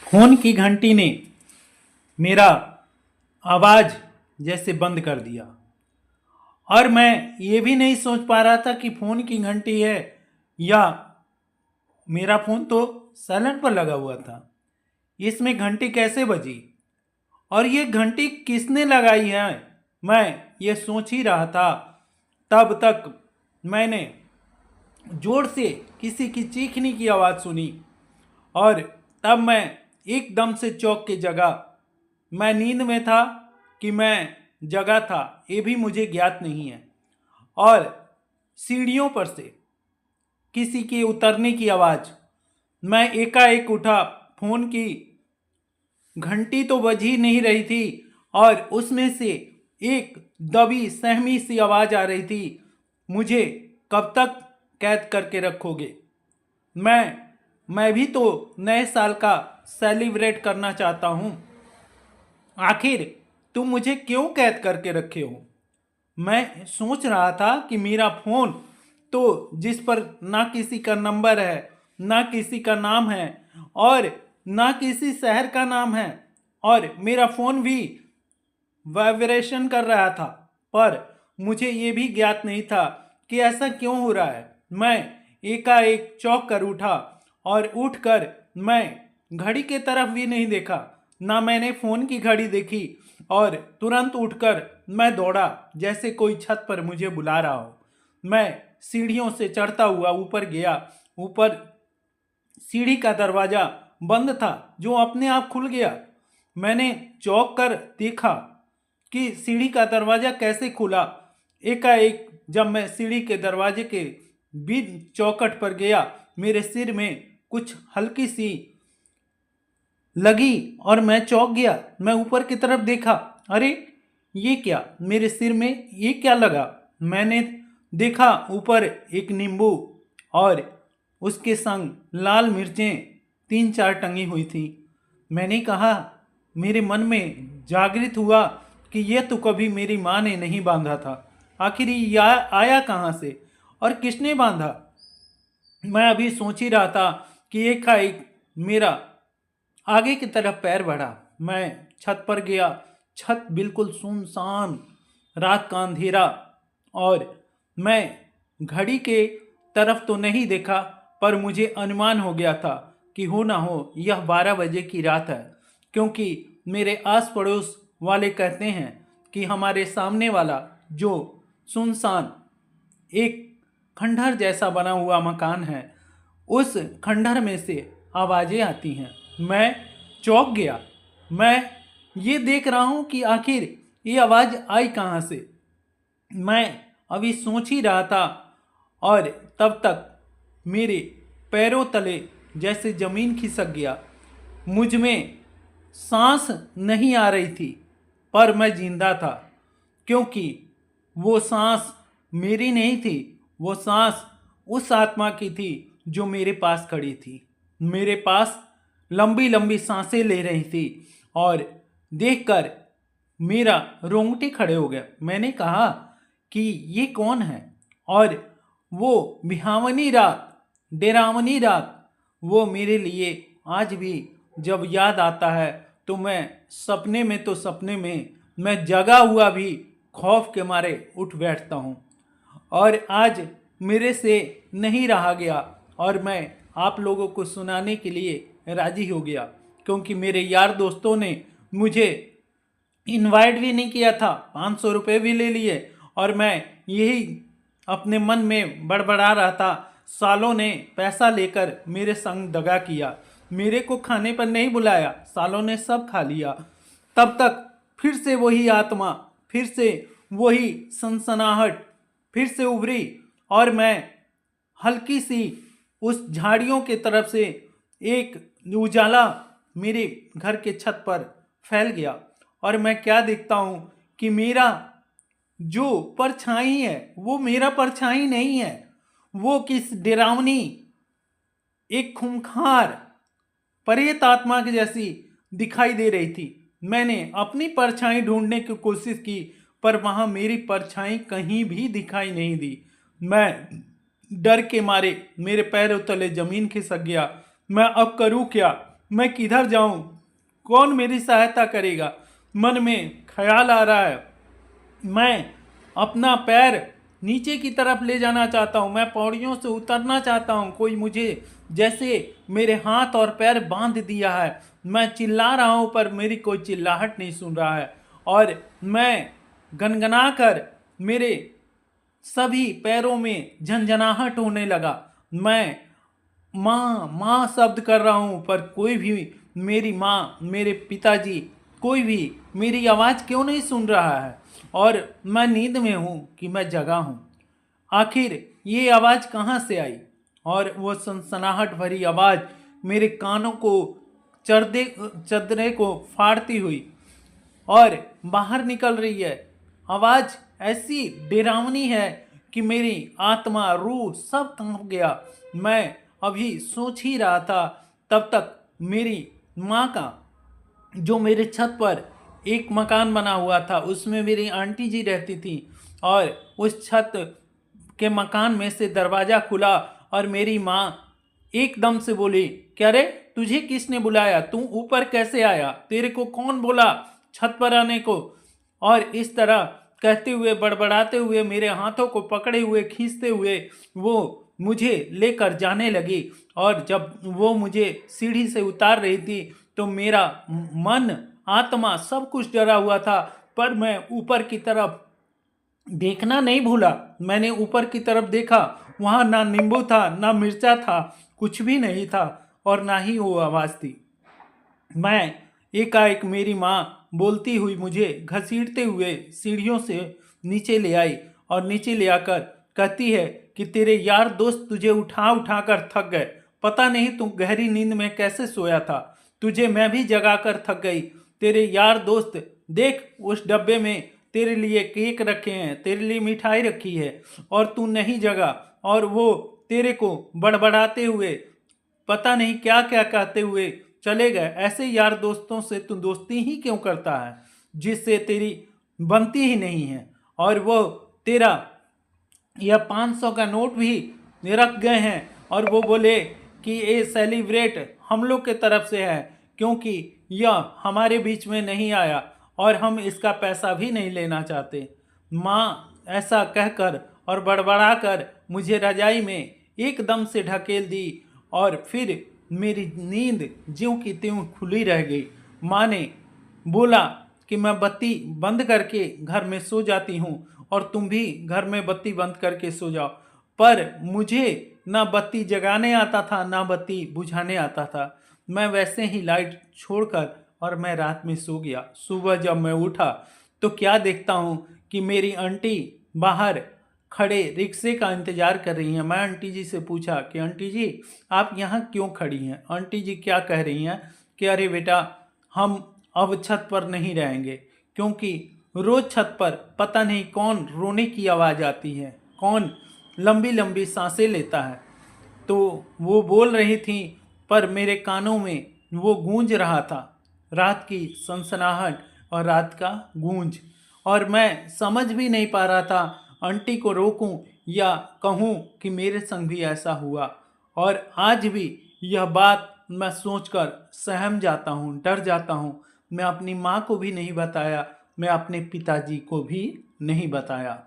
Phone की घंटी ने मेरा आवाज़ जैसे बंद कर दिया और मैं ये भी नहीं सोच पा रहा था कि फ़ोन की घंटी है या मेरा फ़ोन तो साइलेंट पर लगा हुआ था। इसमें घंटी कैसे बजी और ये घंटी किसने लगाई है, मैं ये सोच ही रहा था। तब तक मैंने जोर से किसी की चीखने की आवाज़ सुनी और तब मैं एकदम से चौंक के जगा। मैं नींद में था कि मैं जगा था ये भी मुझे ज्ञात नहीं है। और सीढ़ियों पर से किसी के उतरने की आवाज़। मैं एकाएक उठा। फ़ोन की घंटी तो बज ही नहीं रही थी और उसमें से एक दबी सहमी सी आवाज़ आ रही थी, मुझे कब तक कैद करके रखोगे। मैं भी तो नए साल का सेलिब्रेट करना चाहता हूँ। आखिर तुम मुझे क्यों कैद करके रखे हो। मैं सोच रहा था कि मेरा फ़ोन तो जिस पर ना किसी का नंबर है, ना किसी का नाम है और ना किसी शहर का नाम है, और मेरा फ़ोन भी वाइब्रेशन कर रहा था, पर मुझे ये भी ज्ञात नहीं था कि ऐसा क्यों हो रहा है। मैं एकाएक चौंक कर उठा और उठकर मैं घड़ी के तरफ भी नहीं देखा, ना मैंने फ़ोन की घड़ी देखी, और तुरंत उठकर मैं दौड़ा जैसे कोई छत पर मुझे बुला रहा हो। मैं सीढ़ियों से चढ़ता हुआ ऊपर गया। ऊपर सीढ़ी का दरवाज़ा बंद था जो अपने आप खुल गया। मैंने चौंक कर देखा कि सीढ़ी का दरवाज़ा कैसे खुला। एकाएक जब मैं सीढ़ी के दरवाजे के बीच चौखट पर गया, मेरे सिर में कुछ हल्की सी लगी और मैं चौंक गया। मैं ऊपर की तरफ देखा, अरे ये क्या, मेरे सिर में ये क्या लगा। मैंने देखा ऊपर एक नींबू और उसके संग लाल मिर्चें 3-4 टंगी हुई थी। मैंने कहा, मेरे मन में जागृत हुआ कि यह तो कभी मेरी माँ ने नहीं बांधा था। आखिर ये आया कहाँ से और किसने बांधा। मैं अभी सोच ही रहा था कि एकाएक मेरा आगे की तरफ पैर बढ़ा। मैं छत पर गया। छत बिल्कुल सुनसान, रात का अंधेरा, और मैं घड़ी के तरफ तो नहीं देखा, पर मुझे अनुमान हो गया था कि हो ना हो यह 12 बजे की रात है, क्योंकि मेरे आस पड़ोस वाले कहते हैं कि हमारे सामने वाला जो सुनसान एक खंडहर जैसा बना हुआ मकान है, उस खंडहर में से आवाज़ें आती हैं। मैं चौंक गया। मैं ये देख रहा हूँ कि आखिर ये आवाज़ आई कहाँ से। मैं अभी सोच ही रहा था और तब तक मेरे पैरों तले जैसे ज़मीन खिसक गया। मुझ में सांस नहीं आ रही थी, पर मैं जिंदा था, क्योंकि वो सांस मेरी नहीं थी। वो सांस उस आत्मा की थी जो मेरे पास खड़ी थी, मेरे पास लंबी लंबी सांसें ले रही थी। और देखकर मेरा रोंगटे खड़े हो गए। मैंने कहा कि ये कौन है। और वो बिहावनी रात, डेरावनी रात, वो मेरे लिए आज भी जब याद आता है तो मैं सपने में तो सपने में मैं जगा हुआ भी खौफ के मारे उठ बैठता हूँ। और आज मेरे से नहीं रहा गया और मैं आप लोगों को सुनाने के लिए राजी हो गया, क्योंकि मेरे यार दोस्तों ने मुझे इनवाइट भी नहीं किया था, 500 रुपये भी ले लिए, और मैं यही अपने मन में बड़बड़ा रहा था। सालों ने पैसा लेकर मेरे संग दगा किया, मेरे को खाने पर नहीं बुलाया, सालों ने सब खा लिया। तब तक फिर से वही आत्मा, फिर से वही सनसनाहट फिर से उभरी, और मैं हल्की सी उस झाड़ियों के तरफ से एक उजाला मेरे घर के छत पर फैल गया। और मैं क्या देखता हूँ कि मेरा जो परछाई है वो मेरा परछाई नहीं है, वो किस डरावनी एक खूंखार प्रेत आत्मा की जैसी दिखाई दे रही थी। मैंने अपनी परछाई ढूंढने की कोशिश की, पर वहां मेरी परछाई कहीं भी दिखाई नहीं दी। मैं डर के मारे मेरे पैरों तले जमीन खिसक गया। मैं अब करूं क्या। मैं किधर जाऊं? कौन मेरी सहायता करेगा? मन में ख्याल आ रहा है। मैं अपना पैर नीचे की तरफ ले जाना चाहता हूँ, मैं पौड़ियों से उतरना चाहता हूँ, कोई मुझे जैसे मेरे हाथ और पैर बांध दिया है। मैं चिल्ला रहा हूँ पर मेरी कोई चिल्लाहट नहीं सुन रहा है, और मैं गनगना कर मेरे सभी पैरों में झंझनाहट होने लगा। मैं माँ माँ शब्द कर रहा हूँ पर कोई भी, मेरी माँ, मेरे पिताजी, कोई भी मेरी आवाज़ क्यों नहीं सुन रहा है? और मैं नींद में हूँ कि मैं जगा हूँ। आखिर ये आवाज़ कहाँ से आई? और वो सनसनाहट भरी आवाज़ मेरे कानों को चदरे को फाड़ती हुई और बाहर निकल रही है। आवाज़ ऐसी डरावनी है कि मेरी आत्मा, रूह सब कांप गया। मैं अभी सोच ही रहा था, तब तक मेरी माँ का, जो मेरे छत पर एक मकान बना हुआ था, उसमें मेरी आंटी जी रहती थी, और उस छत के मकान में से दरवाज़ा खुला और मेरी माँ एकदम से बोली, क्या रे, तुझे किसने बुलाया? तू ऊपर कैसे आया? तेरे को कौन बोला छत पर आने को? और इस तरह कहते हुए, बड़बड़ाते हुए, मेरे हाथों को पकड़े हुए, खींचते हुए वो मुझे लेकर जाने लगी। और जब वो मुझे सीढ़ी से उतार रही थी तो मेरा मन, आत्मा सब कुछ डरा हुआ था, पर मैं ऊपर की तरफ देखना नहीं भूला। मैंने ऊपर की तरफ देखा, वहाँ ना नींबू था, ना मिर्चा था, कुछ भी नहीं था, और ना ही वो आवाज़ थी। मैं एकाएक मेरी माँ बोलती हुई मुझे घसीटते हुए सीढ़ियों से नीचे ले आई, और नीचे ले आकर कहती है कि तेरे यार दोस्त तुझे उठा उठा कर थक गए। पता नहीं तू गहरी नींद में कैसे सोया था, तुझे मैं भी जगा कर थक गई। तेरे यार दोस्त, देख उस डब्बे में तेरे लिए केक रखे हैं, तेरे लिए मिठाई रखी है, और तू नहीं जगा, और वो तेरे को बड़बड़ाते हुए, पता नहीं क्या क्या कहते हुए चले गए। ऐसे यार दोस्तों से तू दोस्ती ही क्यों करता है जिससे तेरी बनती ही नहीं है? और वो तेरा यह 500 का नोट भी रख गए हैं, और वो बोले कि ये सेलिब्रेट हम लोग के तरफ से है, क्योंकि यह हमारे बीच में नहीं आया और हम इसका पैसा भी नहीं लेना चाहते। माँ ऐसा कहकर और बड़बड़ा कर मुझे रजाई में एकदम से ढकेल दी, और फिर मेरी नींद ज्यों की त्यों खुली रह गई। माँ ने बोला कि मैं बत्ती बंद करके घर में सो जाती हूँ, और तुम भी घर में बत्ती बंद करके सो जाओ। पर मुझे ना बत्ती जगाने आता था, ना बत्ती बुझाने आता था। मैं वैसे ही लाइट छोड़कर और मैं रात में सो गया। सुबह जब मैं उठा तो क्या देखता हूँ कि मेरी आंटी बाहर खड़े रिक्शे का इंतजार कर रही हैं। मैं आंटी जी से पूछा कि आंटी जी, आप यहाँ क्यों खड़ी हैं? आंटी जी क्या कह रही हैं कि अरे बेटा, हम अब छत पर नहीं रहेंगे, क्योंकि रोज छत पर पता नहीं कौन रोने की आवाज़ आती है, कौन लंबी लंबी सांसें लेता है। तो वो बोल रही थी, पर मेरे कानों में वो गूंज रहा था, रात की सनसनाहट और रात का गूंज। और मैं समझ भी नहीं पा रहा था आंटी को रोकूं या कहूं कि मेरे संग भी ऐसा हुआ। और आज भी यह बात मैं सोचकर सहम जाता हूँ, डर जाता हूँ। मैं अपनी माँ को भी नहीं बताया, मैं अपने पिताजी को भी नहीं बताया।